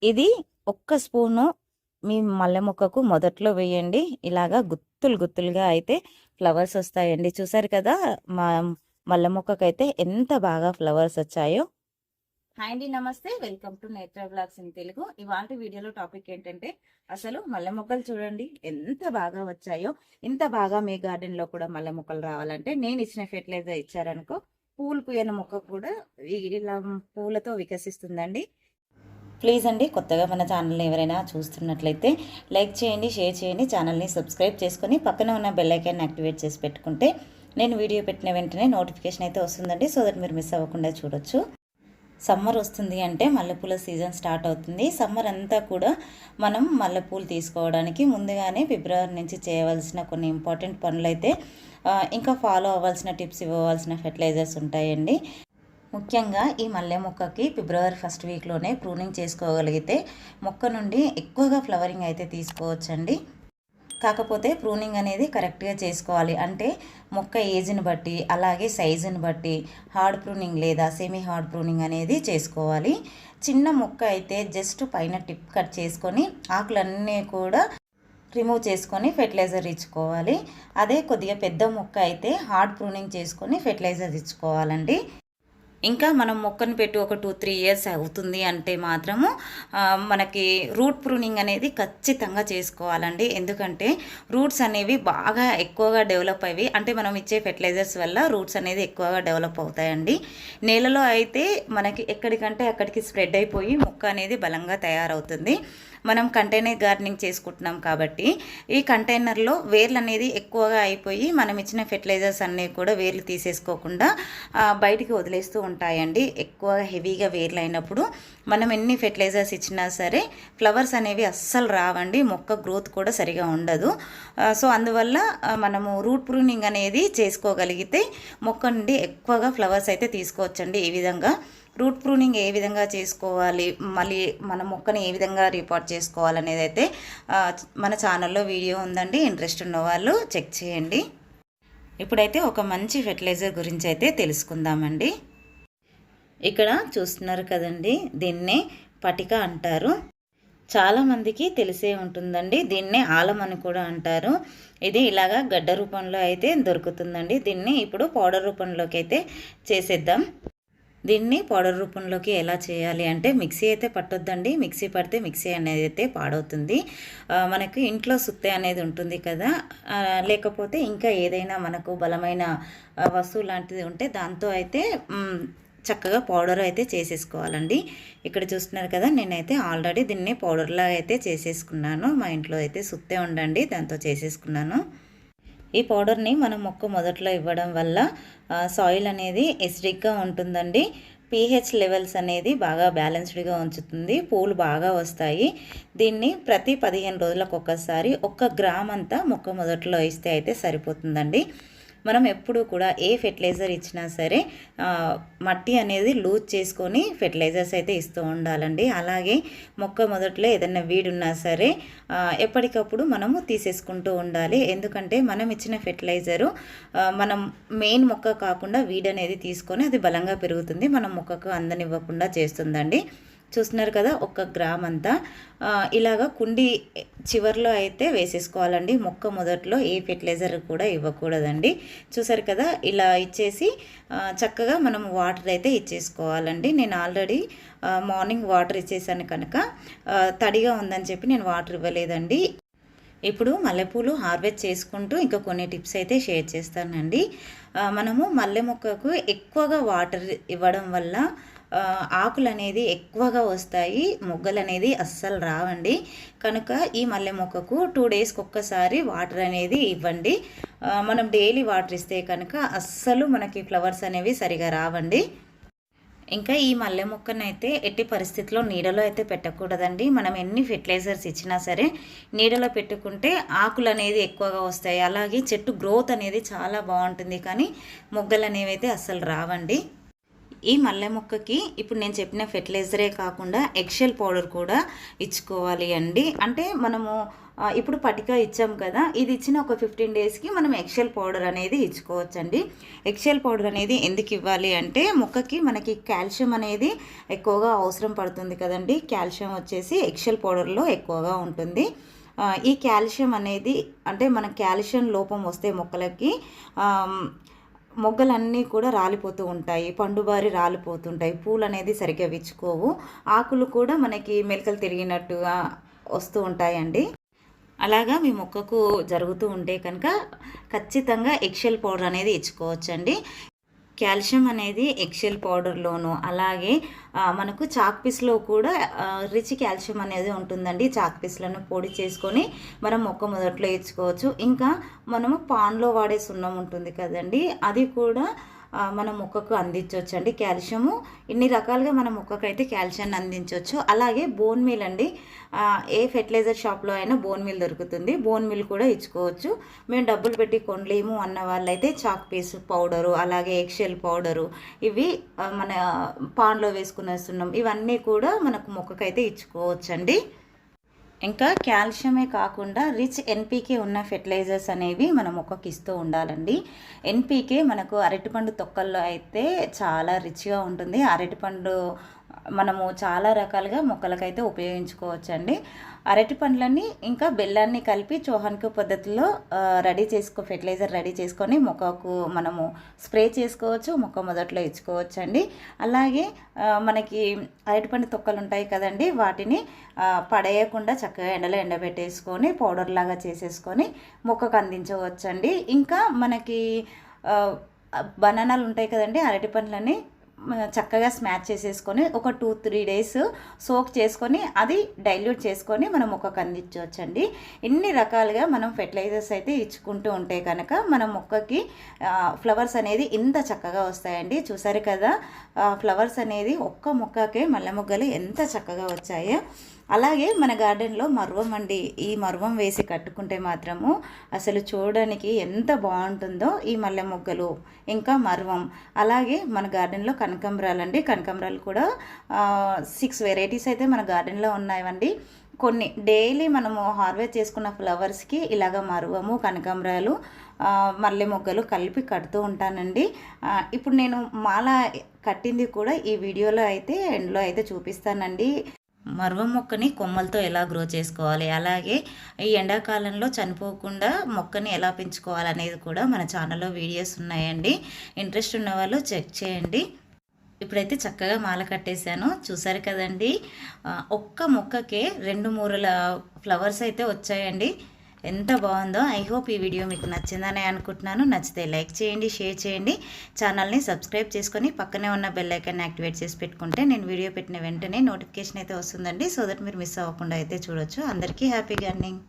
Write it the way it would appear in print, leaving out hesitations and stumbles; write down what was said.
ఇది ఒక్క స్పూను మీ మల్లె మొక్కకు మొదట్లో వేయండి. ఇలాగా గుత్తులు గుత్తులుగా అయితే ఫ్లవర్స్ వస్తాయండి. చూసారు కదా మా మల్లె మొక్కకైతే ఎంత బాగా ఫ్లవర్స్ వచ్చాయో. హాయ్ అండి, నమస్తే, వెల్కమ్ టు నేత్ర బ్లాగ్స్ ఇన్ తెలుగు. ఇవాళ వీడియోలో టాపిక్ ఏంటంటే అసలు మల్లె మొక్కలు చూడండి ఎంత బాగా వచ్చాయో. ఇంత బాగా మీ గార్డెన్ లో కూడా మల్లె మొక్కలు రావాలంటే నేను ఇచ్చిన ఫెర్టిలైజర్ ఇచ్చారనుకో పూలు పూయని మొక్క కూడా ఇలా పూలతో వికసిస్తుందండి. ప్లీజ్ అండి, కొత్తగా మన ఛానల్ని ఎవరైనా చూస్తున్నట్లయితే లైక్ చేయండి, షేర్ చేయండి, ఛానల్ని సబ్స్క్రైబ్ చేసుకొని పక్కన ఉన్న బెల్ ఐకాన్ యాక్టివేట్ చేసి పెట్టుకుంటే నేను వీడియో పెట్టిన వెంటనే నోటిఫికేషన్ అయితే వస్తుందండి. సో దట్ మీరు మిస్ అవ్వకుండా చూడొచ్చు. సమ్మర్ వస్తుంది అంటే మల్లెపూల సీజన్ స్టార్ట్ అవుతుంది. సమ్మర్ అంతా కూడా మనం మల్లెపూలు తీసుకోవడానికి ముందుగానే ఫిబ్రవరి నుంచి చేయవలసిన కొన్ని ఇంపార్టెంట్ పనులు అయితే ఇంకా ఫాలో అవ్వాల్సిన టిప్స్, ఇవ్వవలసిన ఫెర్టిలైజర్స్ ఉంటాయండి. ముఖ్యంగా ఈ మల్లె మొక్కకి ఫిబ్రవరి ఫస్ట్ వీక్లోనే ప్రూనింగ్ చేసుకోగలిగితే మొక్క నుండి ఎక్కువగా ఫ్లవరింగ్ అయితే తీసుకోవచ్చండి. కాకపోతే ప్రూనింగ్ అనేది కరెక్ట్గా చేసుకోవాలి. అంటే మొక్క ఏజ్ని బట్టి అలాగే సైజుని బట్టి హార్డ్ ప్రూనింగ్ లేదా సెమీ హార్డ్ ప్రూనింగ్ అనేది చేసుకోవాలి. చిన్న మొక్క అయితే జస్ట్ పైన టిప్ కట్ చేసుకొని ఆకులన్నీ కూడా రిమూవ్ చేసుకొని ఫెర్టిలైజర్ ఇచ్చుకోవాలి. అదే కొద్దిగా పెద్ద మొక్క అయితే హార్డ్ ప్రూనింగ్ చేసుకొని ఫెర్టిలైజర్ ఇచ్చుకోవాలండి. ఇంకా మనం మొక్కను పెట్టి ఒక 2-3 ఇయర్స్ అవుతుంది అంటే మాత్రము మనకి రూట్ ప్రూనింగ్ అనేది ఖచ్చితంగా చేసుకోవాలండి. ఎందుకంటే రూట్స్ అనేవి బాగా ఎక్కువగా డెవలప్ అయ్యి అంటే మనం ఇచ్చే ఫెర్టిలైజర్స్ వల్ల రూట్స్ అనేది ఎక్కువగా డెవలప్ అవుతాయండి. నేలలో అయితే మనకి ఎక్కడికంటే అక్కడికి స్ప్రెడ్ అయిపోయి మొక్క అనేది బలంగా తయారవుతుంది. మనం కంటైనర్ గార్డెనింగ్ చేసుకుంటున్నాం కాబట్టి ఈ కంటైనర్లో వేర్లు అనేది ఎక్కువగా అయిపోయి మనం ఇచ్చిన ఫెర్టిలైజర్స్ అన్నీ కూడా వేర్లు తీసేసుకోకుండా బయటికి వదిలేస్తూ ఉంటాయండి. ఎక్కువ హెవీగా వేర్లు అయినప్పుడు మనం ఎన్ని ఫెర్టిలైజర్స్ ఇచ్చినా సరే ఫ్లవర్స్ అనేవి అస్సలు రావండి. మొక్క గ్రోత్ కూడా సరిగా ఉండదు. సో అందువల్ల మనము రూట్ ప్రూనింగ్ అనేది చేసుకోగలిగితే మొక్క నుండి ఎక్కువగా ఫ్లవర్స్ అయితే తీసుకోవచ్చండి. ఈ విధంగా రూట్ ప్రూనింగ్ ఏ విధంగా చేసుకోవాలి, మళ్ళీ మన మొక్కని ఏ విధంగా రిపోర్ట్ చేసుకోవాలనేది అయితే మన ఛానల్లో వీడియో ఉందండి. ఇంట్రెస్ట్ ఉన్న వాళ్ళు చెక్ చేయండి. ఇప్పుడైతే ఒక మంచి ఫెర్టిలైజర్ గురించి అయితే తెలుసుకుందామండి. ఇక్కడ చూస్తున్నారు కదండి, దీన్నే పటిక అంటారు. చాలామందికి తెలిసే ఉంటుందండి. దీన్నే ఆలం అని కూడా అంటారు. ఇది ఇలాగా గడ్డ రూపంలో అయితే దొరుకుతుందండి. దీన్ని ఇప్పుడు పౌడర్ రూపంలోకి అయితే చేసేద్దాం. దీన్ని పౌడర్ రూపంలోకి ఎలా చేయాలి అంటే మిక్సీ అయితే పట్టొద్దండి. మిక్సీ పడితే మిక్సీ అనేది అయితే పాడవుతుంది. మనకి ఇంట్లో సుత్తె అనేది ఉంటుంది కదా, లేకపోతే ఇంకా ఏదైనా మనకు బలమైన వస్తువు లాంటిది ఉంటే దాంతో అయితే చక్కగా పౌడర్ అయితే చేసేసుకోవాలండి. ఇక్కడ చూస్తున్నారు కదా, నేనైతే ఆల్రెడీ దీన్ని పౌడర్లా అయితే చేసేసుకున్నాను. మా ఇంట్లో అయితే సుత్తె ఉండండి, దాంతో చేసేసుకున్నాను. ఈ పౌడర్ని మనం మొక్క మొదట్లో ఇవ్వడం వల్ల సాయిల్ అనేది ఎసిడిక్గా ఉంటుందండి. pH లెవెల్స్ అనేది బాగా బ్యాలెన్స్డ్గా ఉంచుతుంది. పూలు బాగా వస్తాయి. దీన్ని ప్రతి 15 రోజులకు ఒక్కసారి 1 గ్రామ్ అంతా మొక్క మొదట్లో ఇస్తే అయితే సరిపోతుందండి. మనం ఎప్పుడు కూడా ఏ ఫెర్టిలైజర్ ఇచ్చినా సరే మట్టి అనేది లూజ్ చేసుకొని ఫెర్టిలైజర్స్ అయితే ఇస్తూ ఉండాలండి. అలాగే మొక్క మొదట్లో ఏదైనా వీడున్నా సరే ఎప్పటికప్పుడు మనము తీసేసుకుంటూ ఉండాలి. ఎందుకంటే మనం ఇచ్చిన ఫెర్టిలైజరు మనం మెయిన్ మొక్క కాకుండా వీడ్ అనేది తీసుకొని అది బలంగా పెరుగుతుంది, మనం మొక్కకు అందనివ్వకుండా చేస్తుందండి. చూస్తున్నారు కదా, 1 గ్రామ్ అంతా ఇలాగా కుండి చివర్లో అయితే వేసేసుకోవాలండి. మొక్క మొదట్లో ఏ ఫెర్టిలైజర్ కూడా ఇవ్వకూడదండి. చూసారు కదా, ఇలా ఇచ్చేసి చక్కగా మనం వాటర్ అయితే ఇచ్చేసుకోవాలండి. నేను ఆల్రెడీ మార్నింగ్ వాటర్ ఇచ్చేసాను కనుక తడిగా ఉందని చెప్పి నేను వాటర్ ఇవ్వలేదండి. ఇప్పుడు మల్లెపూలు హార్వెస్ట్ చేసుకుంటూ ఇంకా కొన్ని టిప్స్ అయితే షేర్ చేస్తానండి. మనము మల్లె మొక్కకు ఎక్కువగా వాటర్ ఇవ్వడం వల్ల ఆకులు అనేది ఎక్కువగా వస్తాయి, మొగ్గలు అనేది అస్సలు రావండి. కనుక ఈ మల్లె మొక్కకు 2 డేస్కి ఒక్కసారి వాటర్ అనేది ఇవ్వండి. మనం డైలీ వాటర్ ఇస్తే కనుక అస్సలు మనకి ఫ్లవర్స్ అనేవి సరిగా రావండి. ఇంకా ఈ మల్లె మొక్కనైతే ఎట్టి పరిస్థితుల్లో నీడలో అయితే పెట్టకూడదండి. మనం ఎన్ని ఫెర్టిలైజర్స్ ఇచ్చినా సరే నీడలో పెట్టుకుంటే ఆకులు అనేది ఎక్కువగా వస్తాయి. అలాగే చెట్టు గ్రోత్ అనేది చాలా బాగుంటుంది, కానీ మొగ్గలు అనేవి అయితే అస్సలు రావండి. ఈ మల్లె మొక్కకి ఇప్పుడు నేను చెప్పిన ఫెర్టిలైజరే కాకుండా ఎగ్షెల్ పౌడర్ కూడా ఇచ్చుకోవాలి అండి. అంటే మనము ఇప్పుడు పటిక ఇచ్చాం కదా, ఇది ఇచ్చిన ఒక 15 డేస్కి మనం ఎగ్షెల్ పౌడర్ అనేది ఇచ్చుకోవచ్చండి. ఎగ్షెల్ పౌడర్ అనేది ఎందుకు ఇవ్వాలి అంటే మొక్కకి మనకి కాల్షియం అనేది ఎక్కువగా అవసరం పడుతుంది కదండి. కాల్షియం వచ్చేసి ఎగ్షెల్ పౌడర్లో ఎక్కువగా ఉంటుంది. ఈ కాల్షియం అనేది అంటే మన కాల్షియం లోపం వస్తే మొక్కలకి మొగ్గలన్నీ కూడా రాలిపోతూ ఉంటాయి, పండుబారి రాలిపోతుంటాయి, పూలు అనేది సరిగ్గా విచ్చుకోవు, ఆకులు కూడా మనకి మెలికలు తిరిగినట్టుగా వస్తూ ఉంటాయండి. అలాగా మీ మొక్కకు జరుగుతూ ఉంటే కనుక ఖచ్చితంగా ఎగ్షెల్ పౌడర్ అనేది ఇచ్చుకోవచ్చండి. కాల్షియం అనేది ఎగ్షెల్ పౌడర్లోను, అలాగే మనకు చాక్ పీస్లో కూడా రిచ్ కాల్షియం అనేది ఉంటుందండి. చాక్ పీస్లను పొడి చేసుకొని మనం మొక్క మొదట్లో ఇచ్చుకోవచ్చు. ఇంకా మనము పాన్లో వాడే సున్నం ఉంటుంది కదండి, అది కూడా మన మొక్కకు అందించవచ్చండి. కాల్షియము ఇన్ని రకాలుగా మన మొక్కకు అయితే కాల్షియాన్ని అందించవచ్చు. అలాగే బోన్ మీల్ అండి, ఏ ఫెర్టిలైజర్ షాప్లో అయినా బోన్ మీల్ దొరుకుతుంది, బోన్ మీల్ కూడా ఇచ్చుకోవచ్చు. మేము డబ్బులు పెట్టి కొనలేము అన్న వాళ్ళైతే చాక్ పీస్ పౌడరు, అలాగే ఎగ్షెల్ పౌడరు, ఇవి మన పాన్లో వేసుకున్న సున్నం, ఇవన్నీ కూడా మనకు మొక్కకైతే ఇచ్చుకోవచ్చండి. ఇంకా కాల్షియమే కాకుండా రిచ్ ఎన్పీకే ఉన్న ఫెర్టిలైజర్స్ అనేవి మన మొక్కకి ఇస్తూ ఉండాలండి. ఎన్పీకే మనకు అరటిపండు తొక్కల్లో అయితే చాలా రిచ్గా ఉంటుంది. అరటిపండు మనము చాలా రకాలుగా మొక్కలకైతే ఉపయోగించుకోవచ్చండి. అరటి పండ్లని ఇంకా బెల్లాన్ని కలిపి చోహానికో పద్ధతిలో ఫెర్టిలైజర్ రెడీ చేసుకొని మొక్కకు మనము స్ప్రే చేసుకోవచ్చు, మొక్క మొదట్లో ఇచ్చుకోవచ్చు అండి. అలాగే మనకి అరటిపండు తొక్కలు ఉంటాయి కదండి, వాటిని పడేయకుండా చక్కగా ఎండలో ఎండబెట్టేసుకొని పౌడర్ లాగా చేసేసుకొని మొక్కకు అందించవచ్చండి. ఇంకా మనకి బనానాలు ఉంటాయి కదండి, అరటి పండ్లని చక్కగా స్మాష్ చేసేసుకొని ఒక 2-3 డేస్ సోక్ చేసుకొని అది డైల్యూట్ చేసుకొని మనం మొక్కకు అందించవచ్చండి. ఇన్ని రకాలుగా మనం ఫెర్టిలైజర్స్ అయితే ఇచ్చుకుంటూ ఉంటే కనుక మన మొక్కకి ఫ్లవర్స్ అనేది ఇంత చక్కగా వస్తాయండి. చూసారు కదా, ఫ్లవర్స్ అనేది ఒక్క మొక్కకే మల్లె మొగ్గలు ఎంత చక్కగా వచ్చాయో. అలాగే మన గార్డెన్లో మర్వం అండి, ఈ మర్వం వేసి కట్టుకుంటే మాత్రము అసలు చూడడానికి ఎంత బాగుంటుందో ఈ మల్లె మొగ్గలు ఇంకా మర్వం. అలాగే మన గార్డెన్లో కనకాంబరాలు అండి, కనకాంబరాలు కూడా 6 వెరైటీస్ అయితే మన గార్డెన్లో ఉన్నాయండి. కొన్ని డైలీ మనము హార్వెస్ట్ చేసుకున్న ఫ్లవర్స్కి ఇలాగ మరువము, కనకాంబరాలు, మల్లె మొగ్గలు కలిపి కడుతూ ఉంటానండి. ఇప్పుడు నేను మాల కట్టింది కూడా ఈ వీడియోలో అయితే ఎండ్లో అయితే చూపిస్తానండి. మర్వం మొక్కని కొమ్మలతో ఎలా గ్రో చేసుకోవాలి, అలాగే ఈ ఎండాకాలంలో చనిపోకుండా మొక్కని ఎలా పెంచుకోవాలి అనేది కూడా మన ఛానల్లో వీడియోస్ ఉన్నాయండి. ఇంట్రెస్ట్ ఉన్న వాళ్ళు చెక్ చేయండి. ఇప్పుడైతే చక్కగా మాల కట్టేశాను, చూసారు కదండి. ఒక్క మొక్కకే 2-3 ఫ్లవర్స్ అయితే వచ్చాయండి. ఎంత బాగుందో. ఐ హోప్ ఈ వీడియో మీకు నచ్చిందని అనుకుంటున్నాను. నచ్చితే లైక్ చేయండి, షేర్ చేయండి, ఛానల్ని సబ్స్క్రైబ్ చేసుకొని పక్కనే ఉన్న బెల్ ఐకాన్ని యాక్టివేట్ చేసి పెట్టుకుంటే నేను వీడియో పెట్టిన వెంటనే నోటిఫికేషన్ అయితే వస్తుందండి. సో దట్ మీరు మిస్ అవ్వకుండా అయితే చూడొచ్చు. అందరికీ హ్యాపీ గార్డెనింగ్.